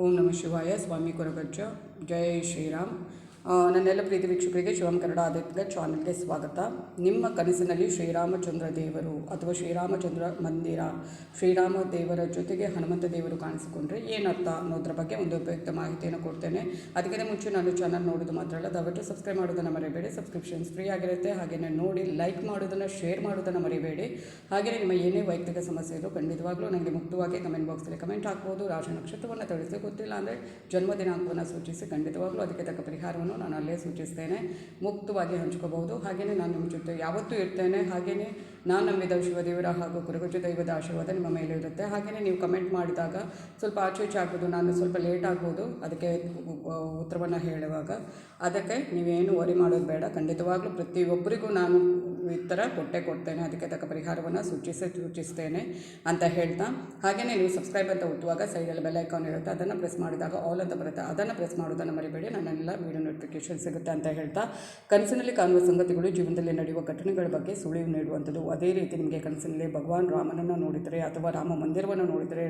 ಓಂ ನಮಃ ಶಿವಾಯ. ಸ್ವಾಮಿ ಕೊರಗಜ್ಜ. ಜೈ ಶ್ರೀರಾಮ್. ನನ್ನೆಲ್ಲ ಪ್ರೀತಿ ವೀಕ್ಷಕರಿಗೆ ಶಿವಂ ಕನ್ನಡ ಆದಿತ್ಯ ಚಾನಲ್ಗೆ ಸ್ವಾಗತ. ನಿಮ್ಮ ಕನಸಿನಲ್ಲಿ ಶ್ರೀರಾಮಚಂದ್ರ ದೇವರು ಅಥವಾ ಶ್ರೀರಾಮಚಂದ್ರ ಮಂದಿರ, ಶ್ರೀರಾಮ ದೇವರ ಜೊತೆಗೆ ಹನುಮಂತ ದೇವರು ಕಾಣಿಸಿಕೊಂಡ್ರೆ ಏನರ್ಥ ಅನ್ನೋದ್ರ ಬಗ್ಗೆ ಒಂದು ಉಪಯುಕ್ತ ಮಾಹಿತಿಯನ್ನು ಕೊಡ್ತೇನೆ. ಅದಕ್ಕಿಂತ ಮುಂಚೆ ನಾನು ಚಾನಲ್ ನೋಡೋದು ಮಾತ್ರ ಅಲ್ಲ, ದಯವಿಟ್ಟು ಸಬ್ಸ್ಕ್ರೈಬ್ ಮಾಡೋದನ್ನು ಮರಿಬೇಡಿ. ಸಬ್ಸ್ಕ್ರಿಪ್ಷನ್ಸ್ ಫ್ರೀ ಆಗಿರುತ್ತೆ. ಹಾಗೆಯೇ ನೋಡಿ ಲೈಕ್ ಮಾಡೋದನ್ನು, ಶೇರ್ ಮಾಡೋದನ್ನು ಮರಿಬೇಡಿ. ಹಾಗೆಯೇ ನಿಮ್ಮ ಏನೇ ವೈಯಕ್ತಿಕ ಸಮಸ್ಯೆ ಇದ್ದರೂ ಖಂಡಿತವಾಗ್ಲೂ ನನಗೆ ಮುಕ್ತವಾಗಿ ಕಮೆಂಟ್ ಬಾಕ್ಸಲ್ಲಿ ಕಮೆಂಟ್ ಹಾಕ್ಬೋದು. ರಾಶಿ ನಕ್ಷತ್ರವನ್ನು ತಿಳಿಸಿ, ಗೊತ್ತಿಲ್ಲ ಅಂದರೆ ಜನ್ಮ ದಿನಾಂಕವನ್ನು ಸೂಚಿಸಿ ಖಂಡಿತವಾಗ್ಲೂ ಅದಕ್ಕೆ ತಕ್ಕ ಪರಿಹಾರವನ್ನು ನಾನು ಅಲ್ಲೇ ಸೂಚಿಸ್ತೇನೆ. ಮುಕ್ತವಾಗಿ ಹಂಚ್ಕೋಬಹುದು. ಹಾಗೆಯೇ ನಾನು ನಿಮ್ಮ ಜೊತೆ ಯಾವತ್ತೂ ಇರ್ತೇನೆ. ಹಾಗೆಯೇ ನಾನು ನಂಬಿದ ಶಿವದೇವರ ಹಾಗೂ ಕುರುಗಜ್ಜ ದೈವದ ಆಶೀರ್ವಾದ ನಿಮ್ಮ ಮೇಲೆ ಇರುತ್ತೆ. ಹಾಗೆಯೇ ನೀವು ಕಮೆಂಟ್ ಮಾಡಿದಾಗ ಸ್ವಲ್ಪ ಆಚೆ ಈಚೆ ಆಗ್ಬೋದು, ನಾನು ಸ್ವಲ್ಪ ಲೇಟ್ ಆಗ್ಬೋದು ಅದಕ್ಕೆ ಉತ್ತರವನ್ನು ಹೇಳುವಾಗ. ಅದಕ್ಕೆ ನೀವೇನು ವರಿ ಮಾಡೋದು ಬೇಡ. ಖಂಡಿತವಾಗ್ಲೂ ಪ್ರತಿಯೊಬ್ಬರಿಗೂ ನಾನು ಈ ಥರ ಕೊಡ್ತೇನೆ. ಅದಕ್ಕೆ ತಕ್ಕ ಪರಿಹಾರವನ್ನು ಸೂಚಿಸ್ತೇನೆ ಅಂತ ಹೇಳ್ತಾ, ಹಾಗೆಯೇ ನೀವು ಸಬ್ಸ್ಕ್ರೈಬ್ ಅಂತ ಒತ್ತುವಾಗ ಸೈಡಲ್ಲಿ ಬೆಲ್ ಐಕಾನ್ ಇರುತ್ತೆ, ಅದನ್ನು ಪ್ರೆಸ್ ಮಾಡಿದಾಗ ಆಲ್ ಅಂತ ಬರುತ್ತೆ. ಅದನ್ನು ಪ್ರೆಸ್ ಮಾಡೋದನ್ನು ಮರಿಬೇಡಿ. ನನ್ನೆಲ್ಲ ವೀಡಿಯೋ ನೋಟಿಫಿಕೇಷನ್ ಸಿಗುತ್ತೆ ಅಂತ ಹೇಳ್ತಾ, ಕನಸಿನಲ್ಲಿ ಕಾಣುವ ಸಂಗತಿಗಳು ಜೀವನದಲ್ಲಿ ನಡೆಯುವ ಘಟನೆಗಳ ಬಗ್ಗೆ ಸುಳಿವು ನೀಡುವಂಥದ್ದು. ಅದೇ ರೀತಿ ನಿಮಗೆ ಕನಸಿನಲ್ಲಿ ಭಗವಾನ್ ರಾಮನನ್ನು ನೋಡಿದರೆ ಅಥವಾ ರಾಮ ಮಂದಿರವನ್ನು ನೋಡಿದರೆ,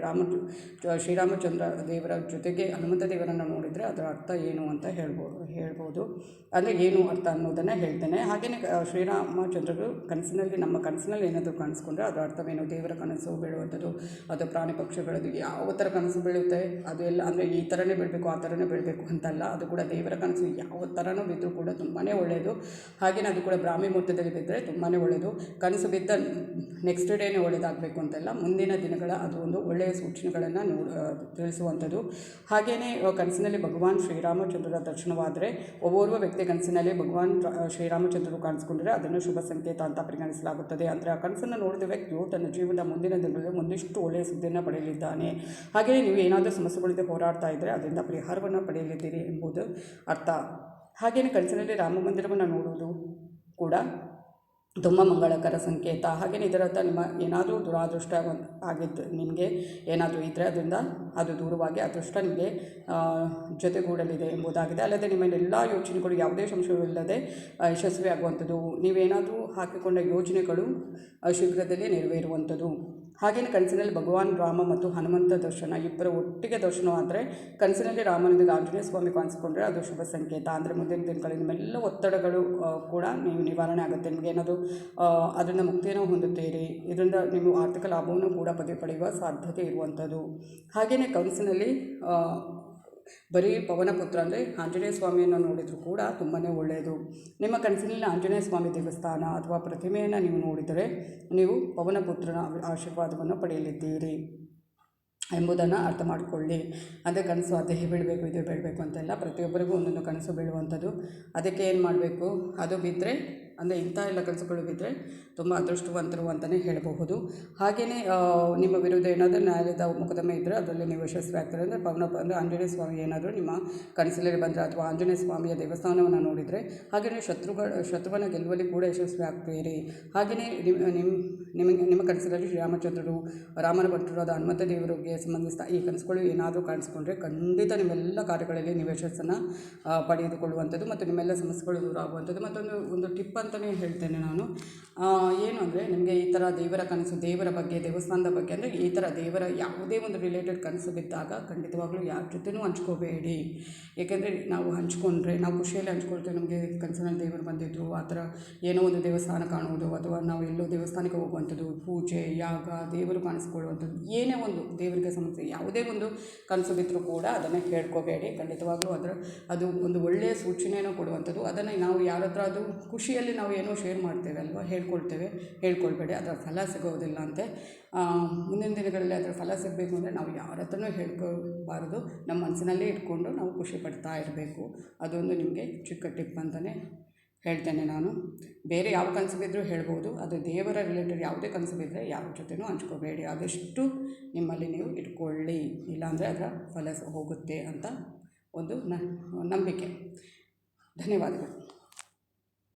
ಶ್ರೀರಾಮಚಂದ್ರ ದೇವರ ಜೊತೆಗೆ ಹನುಮಂತ ದೇವರನ್ನು ನೋಡಿದರೆ ಅದರ ಅರ್ಥ ಏನು ಅಂತ ಹೇಳ್ಬೋದು. ಅಂದರೆ ಏನು ಅರ್ಥ ಅನ್ನೋದನ್ನು ಹೇಳ್ತೇನೆ. ಹಾಗೆಯೇ ಶ್ರೀರಾಮಚಂದ್ರರು ನಮ್ಮ ಕನಸಿನಲ್ಲಿ ಏನಾದರೂ ಕಾಣಿಸ್ಕೊಂಡ್ರೆ ಅದರ ಅರ್ಥವೇನು, ದೇವರ ಕನಸು ಬೀಳುವಂಥದ್ದು, ಅದು ಪ್ರಾಣಿ ಪಕ್ಷಿಗಳದ್ದು ಯಾವ ಥರ ಕನಸು ಬೀಳುತ್ತೆ ಅದು ಎಲ್ಲ, ಅಂದರೆ ಈ ಥರನೇ ಬೀಳಬೇಕು ಆ ಥರನೇ ಬೀಳಬೇಕು ಅಂತಲ್ಲ, ಅದು ಕೂಡ ದೇವರ ಕನಸು ಯಾವ ಥರನೂ ಬಿದ್ದರೂ ಕೂಡ ತುಂಬಾ ಒಳ್ಳೆಯದು. ಹಾಗೆಯೇ ಅದು ಕೂಡ ಬ್ರಾಹ್ಮಿ ಮುಹೂರ್ತದಲ್ಲಿ ಬಿದ್ದರೆ ತುಂಬಾ ಒಳ್ಳೆಯದು. ಕನಸು ಬಿದ್ದ ನೆಕ್ಸ್ಟ್ ಡೇನೇ ಒಳ್ಳೆಯದಾಗಬೇಕು ಅಂತಲ್ಲ, ಮುಂದಿನ ದಿನಗಳ ಅದು ಒಂದು ಒಳ್ಳೆಯ ಸೂಚನೆಗಳನ್ನು ತಿಳಿಸುವಂಥದ್ದು. ಹಾಗೆಯೇ ಕನಸಿನಲ್ಲಿ ಭಗವಾನ್ ಶ್ರೀರಾಮಚಂದ್ರರ ದರ್ಶನವಾದರೆ, ಓರ್ವ ವ್ಯಕ್ತಿ ಕನಸಿನಲ್ಲಿ ಭಗವಾನ್ ಶ್ರೀರಾಮಚಂದ್ರರು ಕಾಣಿಸ್ಕೊಂಡ್ರೆ ಅದನ್ನು ಶುಭ ಸಂಕೇತ ಅಂತ ಪರಿಗಣಿಸಲಾಗುತ್ತದೆ. ಅಂದರೆ ಆ ಕನಸನ್ನು ನೋಡಿದ ವ್ಯಕ್ತಿಯು ತನ್ನ ಜೀವನದ ಮುಂದಿನ ದಿನಗಳಲ್ಲಿ ಒಂದಿಷ್ಟು ಒಳ್ಳೆಯ ಸುದ್ದಿಯನ್ನು ಪಡೆಯಲಿದ್ದಾನೆ. ಹಾಗೆಯೇ ನೀವು ಏನಾದರೂ ಸಮಸ್ಯೆಗಳಿಂದ ಹೋರಾಡ್ತಾ ಇದ್ದರೆ ಅದರಿಂದ ಪರಿಹಾರವನ್ನು ಪಡೆಯಲಿದ್ದೀರಿ ಎಂಬುದು ಅರ್ಥ. ಹಾಗೆಯೇ ಕನಸಿನಲ್ಲಿ ರಾಮ ಮಂದಿರವನ್ನು ನೋಡುವುದು ಕೂಡ ತುಂಬ ಮಂಗಳಕರ ಸಂಕೇತ. ಹಾಗೆಯೇ ಇದರರ್ಥ ನಿಮ್ಮ ಏನಾದರೂ ದುರಾದೃಷ್ಟ ಆಗಿದ್ದು ನಿಮಗೆ ಏನಾದರೂ ಇದ್ದರೆ ಅದರಿಂದ ಅದು ದೂರವಾಗಿ ಅದೃಷ್ಟ ನಿಮಗೆ ಜೊತೆಗೂಡಲಿದೆ ಎಂಬುದಾಗಿದೆ. ಅಲ್ಲದೆ ನಿಮ್ಮ ಎಲ್ಲ ಯೋಚನೆಗಳು ಯಾವುದೇ ಸಂಶಯವಿಲ್ಲದೆ ಯಶಸ್ವಿಯಾಗುವಂಥದ್ದು, ನೀವೇನಾದರೂ ಹಾಕಿಕೊಂಡ ಯೋಜನೆಗಳು ಶೀಘ್ರದಲ್ಲೇ ನೆರವೇರುವಂಥದ್ದು. ಹಾಗೆಯೇ ಕನಸಿನಲ್ಲಿ ಭಗವಾನ್ ರಾಮ ಮತ್ತು ಹನುಮಂತ ದರ್ಶನ ಇಬ್ಬರ ಒಟ್ಟಿಗೆ ದರ್ಶನವಾದರೆ, ಕನಸಿನಲ್ಲಿ ರಾಮನೊಂದಿಗೆ ಆಂಜನೇಯ ಸ್ವಾಮಿ ಕಾಣಿಸಿಕೊಂಡ್ರೆ ಅದು ಶುಭ ಸಂಕೇತ. ಅಂದರೆ ಮುಂದಿನ ದಿನಗಳಲ್ಲಿ ನಿಮ್ಮೆಲ್ಲ ಒತ್ತಡಗಳು ಕೂಡ ನೀವು ನಿವಾರಣೆ ಆಗುತ್ತೆ. ನಿಮಗೇನಾದರೂ ಅದರಿಂದ ಮುಕ್ತಿಯನ್ನು ಹೊಂದುತ್ತೀರಿ. ಇದರಿಂದ ನೀವು ಆರ್ಥಿಕ ಲಾಭವನ್ನು ಕೂಡ ಪಡೆಯುವ ಸಾಧ್ಯತೆ ಇರುವಂಥದ್ದು. ಹಾಗೆಯೇ ಕನಸಿನಲ್ಲಿ ಬರೀ ಪವನಪುತ್ರ ಅಂದರೆ ಆಂಜನೇಯ ಸ್ವಾಮಿಯನ್ನು ನೋಡಿದರೂ ಕೂಡ ತುಂಬಾ ಒಳ್ಳೆಯದು. ನಿಮ್ಮ ಕನಸಿನಲ್ಲಿ ಆಂಜನೇಯ ಸ್ವಾಮಿ ದೇವಸ್ಥಾನ ಅಥವಾ ಪ್ರತಿಮೆಯನ್ನು ನೀವು ನೋಡಿದರೆ ನೀವು ಪವನಪುತ್ರನ ಆಶೀರ್ವಾದವನ್ನು ಪಡೆಯಲಿದ್ದೀರಿ ಎಂಬುದನ್ನು ಅರ್ಥ ಮಾಡಿಕೊಳ್ಳಿ. ಅಂದರೆ ಕನಸು ಅದೇ ಬೀಳಬೇಕು ಇದೇ ಬೀಳಬೇಕು ಅಂತೆಲ್ಲ, ಪ್ರತಿಯೊಬ್ಬರಿಗೂ ಒಂದೊಂದು ಕನಸು ಬೀಳುವಂಥದ್ದು. ಅದಕ್ಕೆ ಏನು ಮಾಡಬೇಕು, ಅದು ಬಿದ್ದರೆ ಅಂದರೆ ಇಂಥ ಎಲ್ಲ ಕನಸುಗಳು ಬಿದ್ದರೆ ತುಂಬ ಅದೃಷ್ಟವಂತರು ಅಂತಲೇ ಹೇಳಬಹುದು. ಹಾಗೆಯೇ ನಿಮ್ಮ ವಿರುದ್ಧ ಏನಾದರೂ ನ್ಯಾಯಾಲಯದ ಮೊಕದ್ದಮೆ ಇದ್ದರೆ ಅದರಲ್ಲಿ ನೀವು ಯಶಸ್ವಿ ಆಗ್ತಾರೆ. ಅಂದರೆ ಅಂದರೆ ಆಂಜನೇಯ ಸ್ವಾಮಿ ಏನಾದರೂ ನಿಮ್ಮ ಕನಸಲ್ಲಿ ಬಂದರೆ ಅಥವಾ ಆಂಜನೇಯ ಸ್ವಾಮಿಯ ದೇವಸ್ಥಾನವನ್ನು ನೋಡಿದರೆ, ಹಾಗೆಯೇ ಶತ್ರುವನ್ನು ಗೆಲ್ಲುವಲ್ಲಿ ಕೂಡ ಯಶಸ್ವಿ ಆಗ್ತೀರಿ. ಹಾಗೆಯೇ ನಿಮ್ಮ ಕನಸಿನಲ್ಲಿ ಶ್ರೀರಾಮಚಂದ್ರರು, ರಾಮನ ಭಟ್ರಾದ ಹನುಮಂತ ದೇವರಿಗೆ ಸಂಬಂಧಿಸಿದ ಈ ಕನಸುಗಳು ಏನಾದರೂ ಕಾಣಿಸ್ಕೊಂಡ್ರೆ ಖಂಡಿತ ನಿಮ್ಮೆಲ್ಲ ಕಾರ್ಯಗಳಲ್ಲಿ ನೀವು ಯಶಸ್ಸನ್ನು ಪಡೆದುಕೊಳ್ಳುವಂಥದ್ದು ಮತ್ತು ನಿಮ್ಮೆಲ್ಲ ಸಮಸ್ಯೆಗಳು ದೂರ ಆಗುವಂಥದ್ದು. ಒಂದು ಟಿಪ್ ಅಂತಲೇ ಹೇಳ್ತೇನೆ ನಾನು. ಏನು ಅಂದರೆ, ನಿಮಗೆ ಈ ಥರ ದೇವರ ಕನಸು, ದೇವರ ಬಗ್ಗೆ, ದೇವಸ್ಥಾನದ ಬಗ್ಗೆ, ಅಂದರೆ ಈ ಥರ ದೇವರ ಯಾವುದೇ ಒಂದು ರಿಲೇಟೆಡ್ ಕನಸು ಬಿದ್ದಾಗ ಖಂಡಿತವಾಗ್ಲೂ ಯಾರ ಜೊತೆನೂ ಹಂಚ್ಕೋಬೇಡಿ. ಏಕೆಂದರೆ ನಾವು ಹಂಚ್ಕೊಂಡ್ರೆ ನಾವು ಖುಷಿಯಲ್ಲಿ ಹಂಚ್ಕೊಳ್ತೇವೆ. ನಮಗೆ ಕನಸಿನಲ್ಲಿ ದೇವರು ಬಂದಿದ್ದು, ಆ ಥರ ಏನೋ ಒಂದು ದೇವಸ್ಥಾನ ಕಾಣುವುದು ಅಥವಾ ನಾವು ಎಲ್ಲೋ ದೇವಸ್ಥಾನಕ್ಕೆ ಹೋಗುವಂಥದ್ದು, ಪೂಜೆ, ಯಾಗ, ದೇವರು ಕಾಣಿಸ್ಕೊಳ್ಳುವಂಥದ್ದು, ಏನೇ ಒಂದು ದೇವರಿಗೆ ಸಮಸ್ಯೆ ಯಾವುದೇ ಒಂದು ಕನಸು ಬಿದ್ದರೂ ಕೂಡ ಅದನ್ನು ಹೇಳ್ಕೋಬೇಡಿ. ಖಂಡಿತವಾಗ್ಲೂ ಅದು ಒಂದು ಒಳ್ಳೆಯ ಸೂಚನೆಯನ್ನು ಕೊಡುವಂಥದ್ದು. ಅದನ್ನು ನಾವು ಯಾರ ಹತ್ರ ಅದು ಖುಷಿಯಲ್ಲಿ ನಾವು ಏನೋ ಶೇರ್ ಮಾಡ್ತೇವೆ ಅಲ್ವಾ, ಹೇಳ್ಕೊಳ್ಬೇಡಿ, ಅದರ ಫಲ ಸಿಗೋದಿಲ್ಲ ಅಂತೆ. ಮುಂದಿನ ದಿನಗಳಲ್ಲಿ ಅದರ ಫಲ ಸಿಗಬೇಕು ಅಂದರೆ ನಾವು ಯಾರ ಹತ್ರನೂ ಹೇಳ್ಕೋಬಾರ್ದು, ನಮ್ಮ ಮನಸ್ಸಿನಲ್ಲೇ ಇಟ್ಕೊಂಡು ನಾವು ಖುಷಿ ಪಡ್ತಾ ಇರಬೇಕು. ಅದೊಂದು ನಿಮಗೆ ಚಿಕ್ಕ ಟಿಪ್ ಅಂತಲೇ ಹೇಳ್ತೇನೆ ನಾನು. ಬೇರೆ ಯಾವ ಕನಸು ಬಿದ್ದರೂ ಹೇಳ್ಬೋದು, ಅದು ದೇವರ ರಿಲೇಟೆಡ್ ಯಾವುದೇ ಕನಸು ಬಿದ್ದರೆ ಯಾರ ಜೊತೆನೂ ಹಂಚ್ಕೋಬೇಡಿ. ಆದಷ್ಟು ನಿಮ್ಮಲ್ಲಿ ನೀವು ಇಟ್ಕೊಳ್ಳಿ, ಇಲ್ಲಾಂದರೆ ಅದರ ಫಲ ಹೋಗುತ್ತೆ ಅಂತ ಒಂದು ನಂಬಿಕೆ. ಧನ್ಯವಾದಗಳು.